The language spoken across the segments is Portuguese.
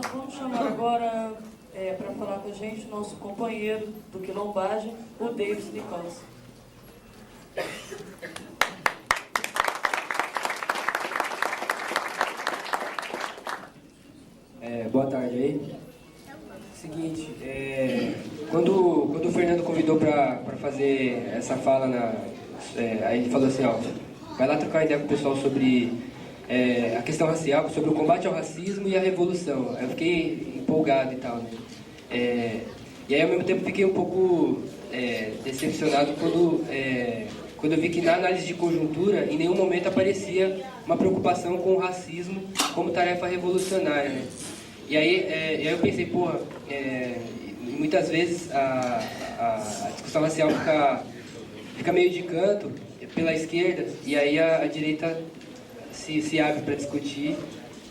Nós vamos chamar agora para falar com a gente o nosso companheiro do Quilombagem, o Davis Nichols. Boa tarde aí. Seguinte, quando o Fernando convidou para fazer essa fala, aí ele falou assim, ó, vai lá trocar ideia com o pessoal sobre a questão racial, sobre o combate ao racismo e a revolução. Aí eu fiquei empolgado e tal, né? E aí ao mesmo tempo fiquei um pouco decepcionado quando eu vi que na análise de conjuntura em nenhum momento aparecia uma preocupação com o racismo como tarefa revolucionária, né? E aí eu pensei, porra, muitas vezes a discussão racial fica meio de canto pela esquerda, e aí a direita se abre para discutir,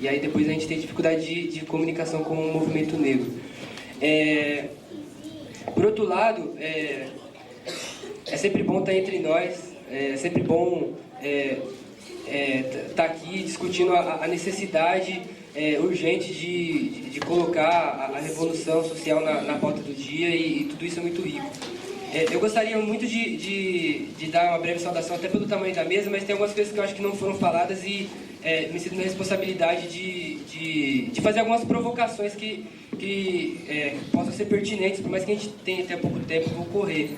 e aí depois a gente tem dificuldade de comunicação com o movimento negro. Por outro lado, é sempre bom estar entre nós, é sempre bom estar aqui discutindo a necessidade urgente de colocar a revolução social na pauta do dia, e tudo isso é muito rico. Eu gostaria muito de dar uma breve saudação, até pelo tamanho da mesa, mas tem algumas coisas que eu acho que não foram faladas e me sinto na responsabilidade de fazer algumas provocações que possam ser pertinentes, por mais que a gente tenha até pouco tempo para ocorrer.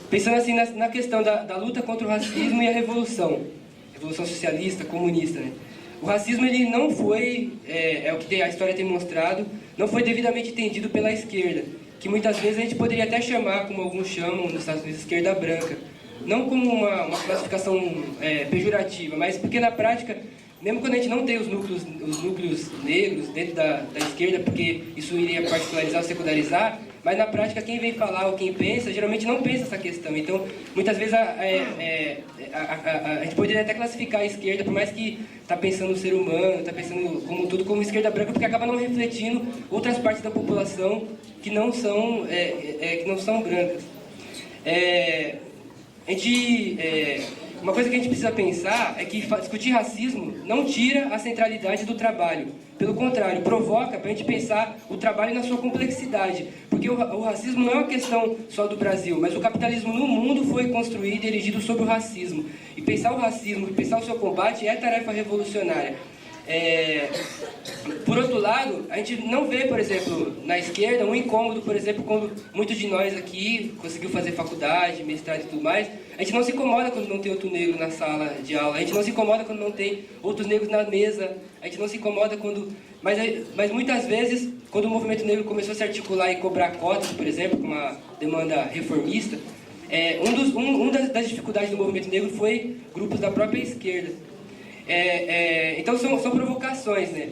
Pensando assim na questão da luta contra o racismo e a revolução socialista, comunista, né? O racismo ele não foi, o que a história tem mostrado, não foi devidamente entendido pela esquerda, que muitas vezes a gente poderia até chamar, como alguns chamam nos Estados Unidos, esquerda branca. Não como uma classificação pejorativa, mas porque na prática, mesmo quando a gente não tem os núcleos negros dentro da esquerda, porque isso iria particularizar ou secundarizar, mas na prática quem vem falar ou quem pensa, geralmente não pensa essa questão. Então, muitas vezes a gente poderia até classificar a esquerda, por mais que está pensando no ser humano, está pensando como tudo, como esquerda branca, porque acaba não refletindo outras partes da população que não são brancas. Uma coisa que a gente precisa pensar é que discutir racismo não tira a centralidade do trabalho. Pelo contrário, provoca para a gente pensar o trabalho na sua complexidade. Porque o racismo não é uma questão só do Brasil, mas o capitalismo no mundo foi construído e erigido sobre o racismo. E pensar o racismo, pensar o seu combate é tarefa revolucionária. Por outro lado, a gente não vê, por exemplo, na esquerda, um incômodo, por exemplo, quando muitos de nós aqui conseguiu fazer faculdade, mestrado e tudo mais, a gente não se incomoda quando não tem outro negro na sala de aula, a gente não se incomoda quando não tem outros negros na mesa, a gente não se incomoda quando... Mas muitas vezes, quando o movimento negro começou a se articular e cobrar cotas, por exemplo, com uma demanda reformista, das dificuldades do movimento negro foi grupos da própria esquerda. Então são provocações, né?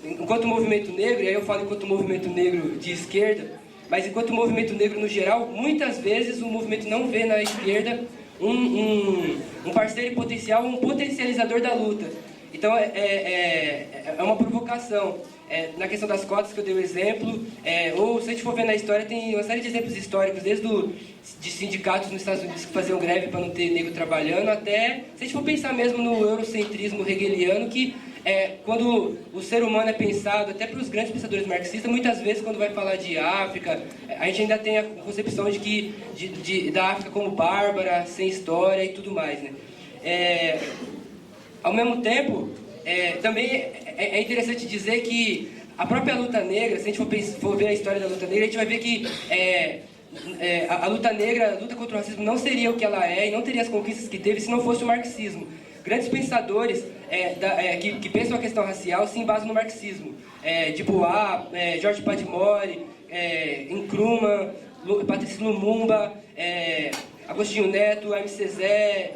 Enquanto movimento negro, e aí eu falo enquanto movimento negro de esquerda, mas enquanto movimento negro no geral, muitas vezes o movimento não vê na esquerda um parceiro em potencial, um potencializador da luta. Então é uma provocação. Na questão das cotas que eu dei o exemplo, ou se a gente for ver na história, tem uma série de exemplos históricos, desde de sindicatos nos Estados Unidos que faziam greve para não ter negro trabalhando, até, se a gente for pensar mesmo no eurocentrismo hegeliano, que quando o ser humano é pensado, até para os grandes pensadores marxistas, muitas vezes quando vai falar de África, a gente ainda tem a concepção da África como bárbara, sem história e tudo mais, né? Ao mesmo tempo, também é interessante dizer que a própria luta negra, se a gente for ver a história da luta negra, a gente vai ver que a luta negra, a luta contra o racismo não seria o que ela é e não teria as conquistas que teve se não fosse o marxismo. Grandes pensadores que pensam a questão racial se embasam no marxismo. Jorge Padmore, Nkrumah, Patrice Lumumba, Agostinho Neto, MC Zé,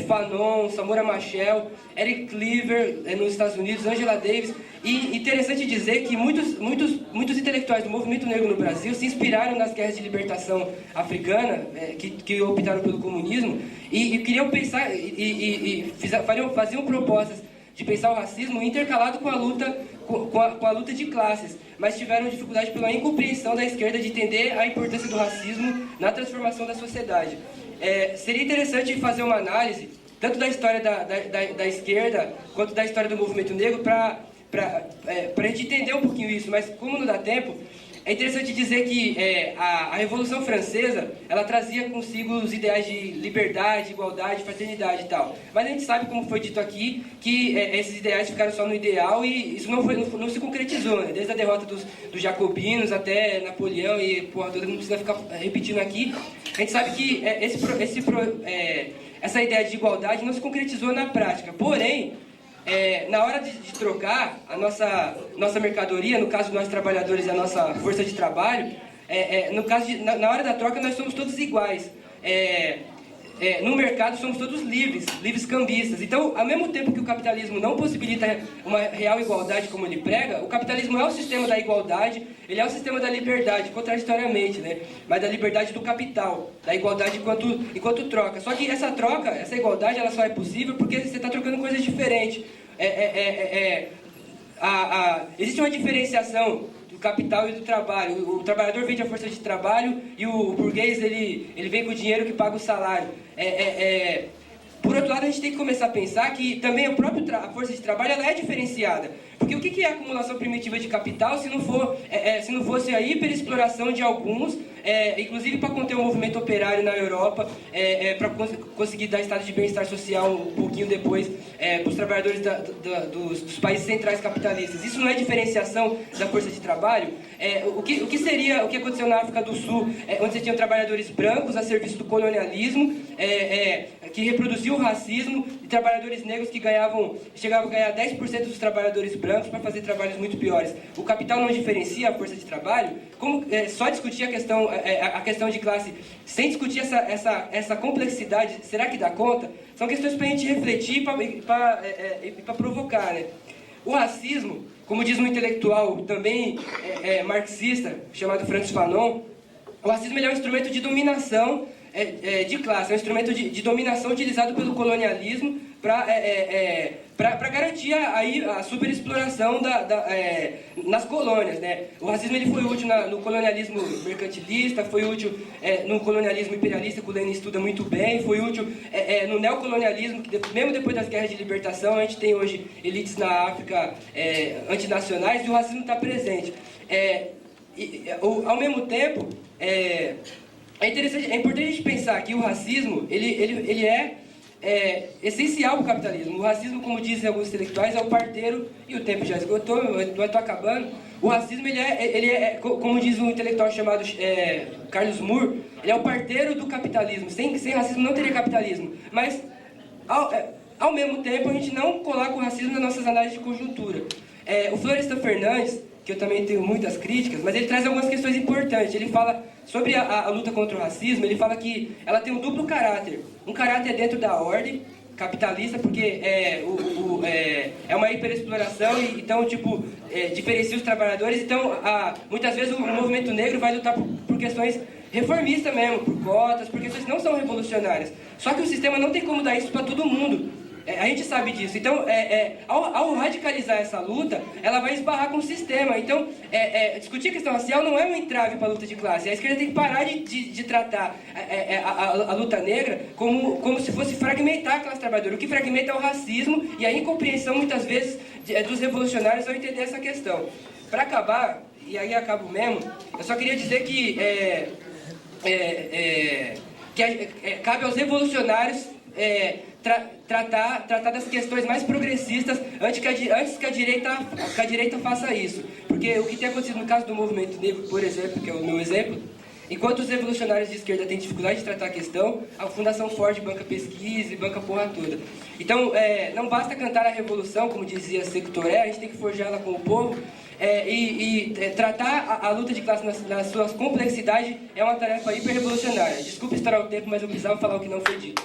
Fanon, Samora Machel, Eric Cleaver nos Estados Unidos, Angela Davis. E interessante dizer que muitos intelectuais do movimento negro no Brasil se inspiraram nas guerras de libertação africana, que optaram pelo comunismo, e queriam pensar, faziam propostas de pensar o racismo intercalado com a luta de classes, mas tiveram dificuldade pela incompreensão da esquerda de entender a importância do racismo na transformação da sociedade. Seria interessante fazer uma análise tanto da história da esquerda quanto da história do movimento negro para a gente entender um pouquinho isso, mas como não dá tempo, é interessante dizer que a Revolução Francesa, ela trazia consigo os ideais de liberdade, igualdade, fraternidade e tal. Mas a gente sabe, como foi dito aqui, que esses ideais ficaram só no ideal e isso não se concretizou, né? Desde a derrota dos jacobinos até Napoleão e porra toda, não precisa ficar repetindo aqui. A gente sabe que essa ideia de igualdade não se concretizou na prática. Porém, na hora de trocar a nossa mercadoria, no caso nós trabalhadores e a nossa força de trabalho, na hora da troca nós somos todos iguais. No mercado somos todos livres cambistas. Então, ao mesmo tempo que o capitalismo não possibilita uma real igualdade como ele prega, o capitalismo é o sistema da igualdade, ele é o sistema da liberdade, contraditoriamente, né? Mas da liberdade do capital, da igualdade enquanto troca. Só que essa troca, essa igualdade, ela só é possível porque você está trocando coisas diferentes. Existe uma diferenciação do capital e do trabalho. O trabalhador vende a força de trabalho e o burguês ele vem com o dinheiro que paga o salário. Por outro lado, a gente tem que começar a pensar que também a força de trabalho ela é diferenciada. Porque o que é a acumulação primitiva de capital se não fosse a hiperexploração de alguns, inclusive para conter o movimento operário na Europa, para conseguir dar estado de bem-estar social um pouquinho depois para os trabalhadores dos países centrais capitalistas. Isso não é diferenciação da força de trabalho? O que seria o que aconteceu na África do Sul, onde você tinha trabalhadores brancos a serviço do colonialismo, que reproduziu o racismo, e trabalhadores negros que chegavam a ganhar 10% dos trabalhadores brancos para fazer trabalhos muito piores. O capital não diferencia a força de trabalho? Como só discutir a questão de classe sem discutir essa complexidade, será que dá conta? São questões para a gente refletir e para provocar, né? O racismo, como diz um intelectual também marxista, chamado Francis Fanon, o racismo ele é um instrumento de dominação de classe, é um instrumento de dominação utilizado pelo colonialismo para garantir a superexploração nas colônias, né? O racismo ele foi útil no colonialismo mercantilista, foi útil no colonialismo imperialista, que o Lenin estuda muito bem, foi útil no neocolonialismo, que mesmo depois das guerras de libertação, a gente tem hoje elites na África antinacionais, e o racismo está presente. Ao mesmo tempo, é importante a gente pensar que o racismo ele é essencial para o capitalismo. O racismo, como dizem alguns intelectuais, é o parteiro, e o tempo já esgotou, eu estou acabando. O racismo, ele é, como diz um intelectual chamado Carlos Moore, ele é o parteiro do capitalismo. Sem racismo não teria capitalismo. Mas, ao mesmo tempo, a gente não coloca o racismo nas nossas análises de conjuntura. O Florestan Fernandes, que eu também tenho muitas críticas, mas ele traz algumas questões importantes. Ele fala sobre a luta contra o racismo, ele fala que ela tem um duplo caráter. Um caráter dentro da ordem capitalista, porque é uma hiperexploração, e então, diferencia os trabalhadores. Então, muitas vezes o movimento negro vai lutar por questões reformistas mesmo, por cotas, por questões que não são revolucionárias. Só que o sistema não tem como dar isso para todo mundo. A gente sabe disso. Então, ao radicalizar essa luta, ela vai esbarrar com o sistema. Então, discutir a questão racial não é um entrave para a luta de classe. A esquerda tem que parar de tratar a luta negra como se fosse fragmentar a classe trabalhadora. O que fragmenta é o racismo e a incompreensão, muitas vezes, dos revolucionários ao entender essa questão. Para acabar, e aí acabo mesmo, eu só queria dizer que cabe aos revolucionários tratar das questões mais progressistas antes que a direita faça isso. Porque o que tem acontecido no caso do movimento negro, por exemplo, que é o meu exemplo, enquanto os revolucionários de esquerda têm dificuldade de tratar a questão, a Fundação Ford banca pesquisa e banca a porra toda. Então, não basta cantar a revolução, como dizia Sekou Touré, a gente tem que forjá-la com o povo, tratar a luta de classe nas suas complexidades é uma tarefa hiper-revolucionária. Desculpe estourar o tempo, mas eu precisava falar o que não foi dito.